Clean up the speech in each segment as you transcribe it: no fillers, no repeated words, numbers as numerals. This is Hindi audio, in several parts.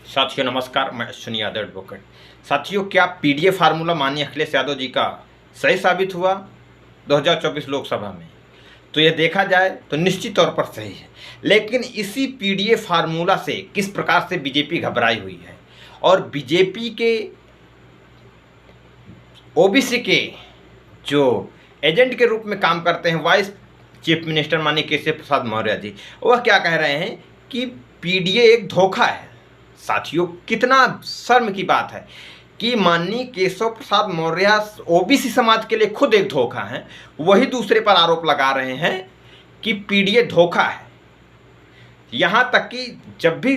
साथियों नमस्कार, मैं अश्विनी यादव एडवोकेट। साथियों, क्या पीडीए फार्मूला माननीय अखिलेश यादव जी का सही साबित हुआ 2024 लोकसभा में? तो यह देखा जाए तो निश्चित तौर पर सही है। लेकिन इसी पीडीए फार्मूला से किस प्रकार से बीजेपी घबराई हुई है और बीजेपी के ओबीसी के जो एजेंट के रूप में काम करते हैं वाइस चीफ मिनिस्टर माननीय केशव प्रसाद मौर्य जी, वह क्या कह रहे हैं कि पीडीए एक धोखा है। साथियों, कितना शर्म की बात है कि माननीय केशव प्रसाद मौर्य ओबीसी समाज के लिए खुद एक धोखा है, वही दूसरे पर आरोप लगा रहे हैं कि पीडीए धोखा है। यहाँ तक कि जब भी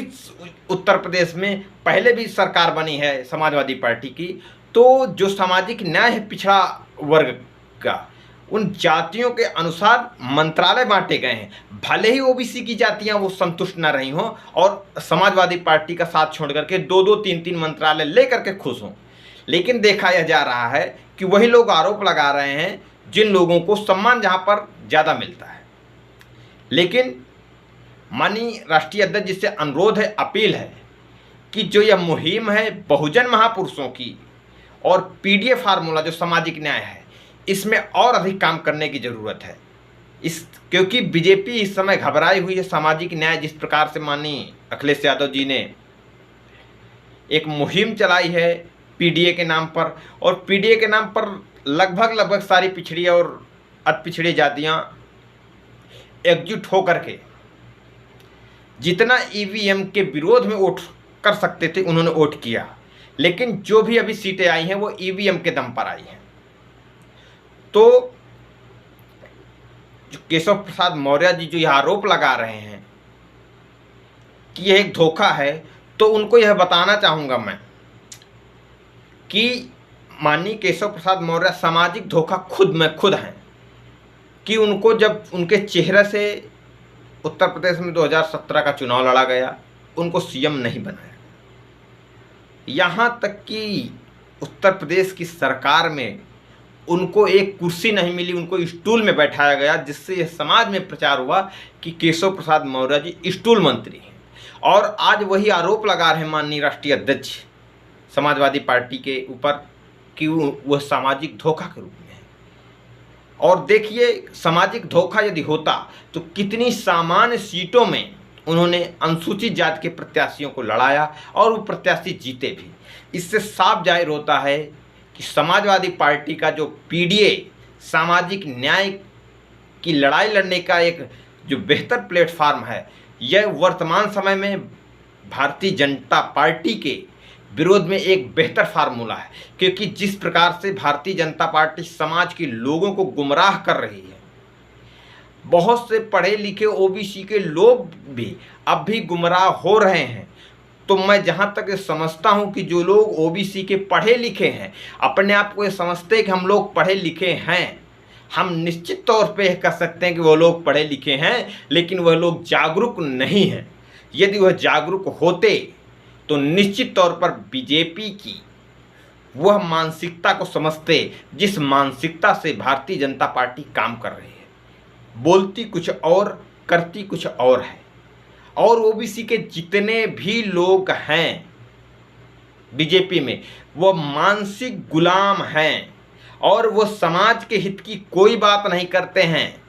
उत्तर प्रदेश में पहले भी सरकार बनी है समाजवादी पार्टी की, तो जो सामाजिक न्याय है पिछड़ा वर्ग का, उन जातियों के अनुसार मंत्रालय बांटे गए हैं। भले ही ओबीसी की जातियां वो संतुष्ट न रही हों और समाजवादी पार्टी का साथ छोड़ करके दो दो तीन तीन मंत्रालय लेकर के खुश हों, लेकिन देखा यह जा रहा है कि वही लोग आरोप लगा रहे हैं जिन लोगों को सम्मान जहां पर ज़्यादा मिलता है। लेकिन माननीय राष्ट्रीय अध्यक्ष जी से अनुरोध है, अपील है कि जो यह मुहिम है बहुजन महापुरुषों की और पीडीए फार्मूला जो सामाजिक न्याय है, इसमें और अधिक काम करने की ज़रूरत है। क्योंकि बीजेपी इस समय घबराई हुई है। सामाजिक न्याय जिस प्रकार से माननीय अखिलेश यादव जी ने एक मुहिम चलाई है पीडीए के नाम पर, और पीडीए के नाम पर लगभग सारी पिछड़ी और अति पिछड़ी जातियां एकजुट होकर के जितना ईवीएम के विरोध में वोट कर सकते थे उन्होंने वोट किया। लेकिन जो भी अभी सीटें आई हैं वो ईवीएम के दम पर आई हैं। तो जो केशव प्रसाद मौर्य जी जो यह आरोप लगा रहे हैं कि यह एक धोखा है, तो उनको यह बताना चाहूँगा मैं कि माननीय केशव प्रसाद मौर्य सामाजिक धोखा खुद हैं कि उनको जब उनके चेहरे से उत्तर प्रदेश में 2017 का चुनाव लड़ा गया, उनको सीएम नहीं बनाया। यहाँ तक कि उत्तर प्रदेश की सरकार में उनको एक कुर्सी नहीं मिली, उनको स्टूल में बैठाया गया, जिससे यह समाज में प्रचार हुआ कि केशव प्रसाद मौर्य जी स्टूल मंत्री हैं। और आज वही आरोप लगा रहे हैं माननीय राष्ट्रीय अध्यक्ष समाजवादी पार्टी के ऊपर कि वह सामाजिक धोखा के रूप में है। और देखिए, सामाजिक धोखा यदि होता तो कितनी सामान्य सीटों में उन्होंने अनुसूचित जाति के प्रत्याशियों को लड़ाया और वो प्रत्याशी जीते भी। इससे साफ जाहिर होता है कि समाजवादी पार्टी का जो पीडीए सामाजिक न्याय की लड़ाई लड़ने का एक जो बेहतर प्लेटफार्म है, यह वर्तमान समय में भारतीय जनता पार्टी के विरोध में एक बेहतर फार्मूला है। क्योंकि जिस प्रकार से भारतीय जनता पार्टी समाज के लोगों को गुमराह कर रही है, बहुत से पढ़े लिखे ओबीसी के लोग भी अब भी गुमराह हो रहे हैं। तो मैं जहाँ तक समझता हूँ कि जो लोग ओबीसी के पढ़े लिखे हैं, अपने आप को ये समझते हैं कि हम लोग पढ़े लिखे हैं, हम निश्चित तौर पे यह कह सकते हैं कि वह लोग पढ़े लिखे हैं, लेकिन वह लोग जागरूक नहीं हैं। यदि वह जागरूक होते तो निश्चित तौर पर बीजेपी की वह मानसिकता को समझते जिस मानसिकता से भारतीय जनता पार्टी काम कर रही है। बोलती कुछ और, करती कुछ और है। और ओबीसी के जितने भी लोग हैं बीजेपी में, वो मानसिक गुलाम हैं और वो समाज के हित की कोई बात नहीं करते हैं।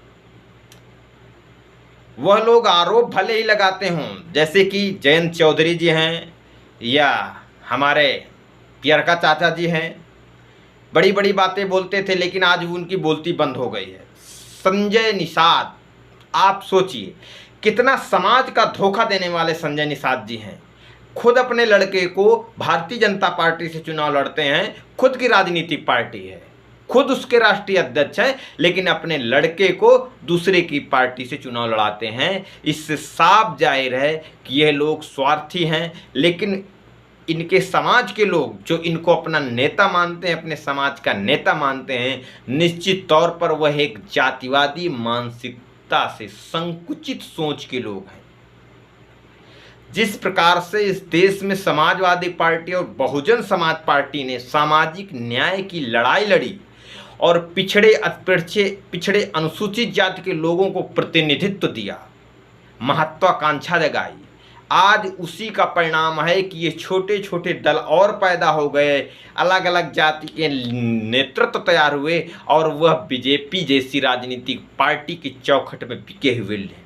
वह लोग आरोप भले ही लगाते हों, जैसे कि जयंत चौधरी जी हैं या हमारे पियरका चाचा जी हैं, बड़ी बड़ी बातें बोलते थे, लेकिन आज उनकी बोलती बंद हो गई है। संजय निषाद, आप सोचिए कितना समाज का धोखा देने वाले संजय निषाद जी हैं। खुद अपने लड़के को भारतीय जनता पार्टी से चुनाव लड़ते हैं, खुद की राजनीतिक पार्टी है, खुद उसके राष्ट्रीय अध्यक्ष हैं, लेकिन अपने लड़के को दूसरे की पार्टी से चुनाव लड़ाते हैं। इससे साफ जाहिर है कि यह लोग स्वार्थी हैं। लेकिन इनके समाज के लोग जो इनको अपना नेता मानते हैं, अपने समाज का नेता मानते हैं, निश्चित तौर पर वह एक जातिवादी मानसिकता से संकुचित सोच के लोग हैं। जिस प्रकार से इस देश में समाजवादी पार्टी और बहुजन समाज पार्टी ने सामाजिक न्याय की लड़ाई लड़ी और पिछड़े अनुसूचित जाति के लोगों को प्रतिनिधित्व दिया, महत्वाकांक्षा जगाई, आज उसी का परिणाम है कि ये छोटे छोटे दल और पैदा हो गए, अलग अलग जाति के नेतृत्व तैयार हुए और वह बीजेपी जैसी राजनीतिक पार्टी की चौखट में बिके हुए हैं।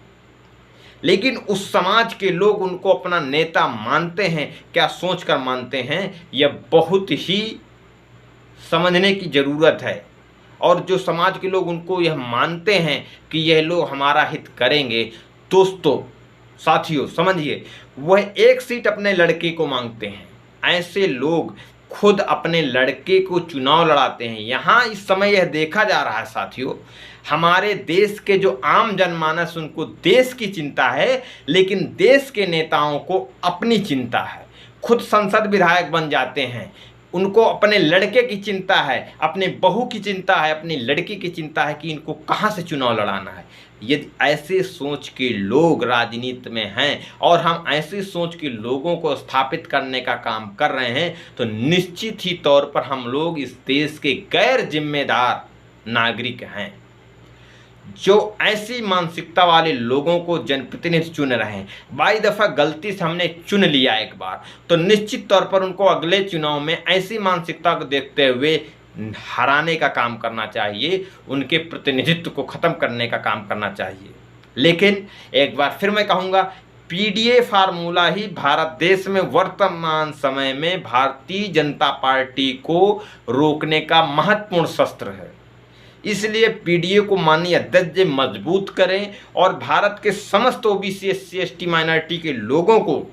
लेकिन उस समाज के लोग उनको अपना नेता मानते हैं, क्या सोचकर मानते हैं, यह बहुत ही समझने की ज़रूरत है। और जो समाज के लोग उनको यह मानते हैं कि यह लोग हमारा हित करेंगे, दोस्तों साथियों समझिए, वह एक सीट अपने लड़के को मांगते हैं। ऐसे लोग खुद अपने लड़के को चुनाव लड़ाते हैं। यहाँ इस समय यह देखा जा रहा है साथियों, हमारे देश के जो आम जनमानस, उनको देश की चिंता है, लेकिन देश के नेताओं को अपनी चिंता है। खुद संसद विधायक बन जाते हैं, उनको अपने लड़के की चिंता है, अपने बहू की चिंता है, अपनी लड़की की चिंता है कि इनको कहाँ से चुनाव लड़ाना है। यदि ऐसे सोच के लोग राजनीति में हैं और हम ऐसी सोच के लोगों को स्थापित करने का काम कर रहे हैं, तो निश्चित ही तौर पर हम लोग इस देश के गैर जिम्मेदार नागरिक हैं। जो ऐसी मानसिकता वाले लोगों को जनप्रतिनिधि चुन रहे हैं, बाई दफ़ा गलती से हमने चुन लिया एक बार, तो निश्चित तौर पर उनको अगले चुनाव में ऐसी मानसिकता को देखते हुए हराने का काम करना चाहिए, उनके प्रतिनिधित्व को ख़त्म करने का काम करना चाहिए। लेकिन एक बार फिर मैं कहूँगा, पीडीए फार्मूला ही भारत देश में वर्तमान समय में भारतीय जनता पार्टी को रोकने का महत्वपूर्ण शस्त्र है। इसलिए पीडीए को माननीय अध्यक्ष जी मजबूत करें और भारत के समस्त ओबीसी, एससी, एसटी माइनॉरिटी के लोगों को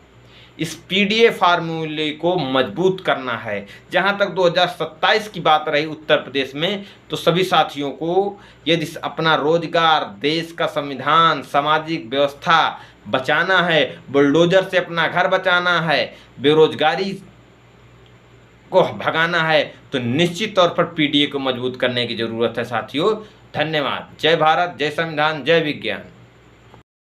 इस पीडीए फार्मूले को मजबूत करना है। जहां तक 2027 की बात रही उत्तर प्रदेश में, तो सभी साथियों को यदि अपना रोजगार, देश का संविधान, सामाजिक व्यवस्था बचाना है, बुलडोजर से अपना घर बचाना है, बेरोजगारी को भगाना है, तो निश्चित तौर पर पीडीए को मजबूत करने की ज़रूरत है साथियों। धन्यवाद। जय भारत, जय संविधान, जय विज्ञान।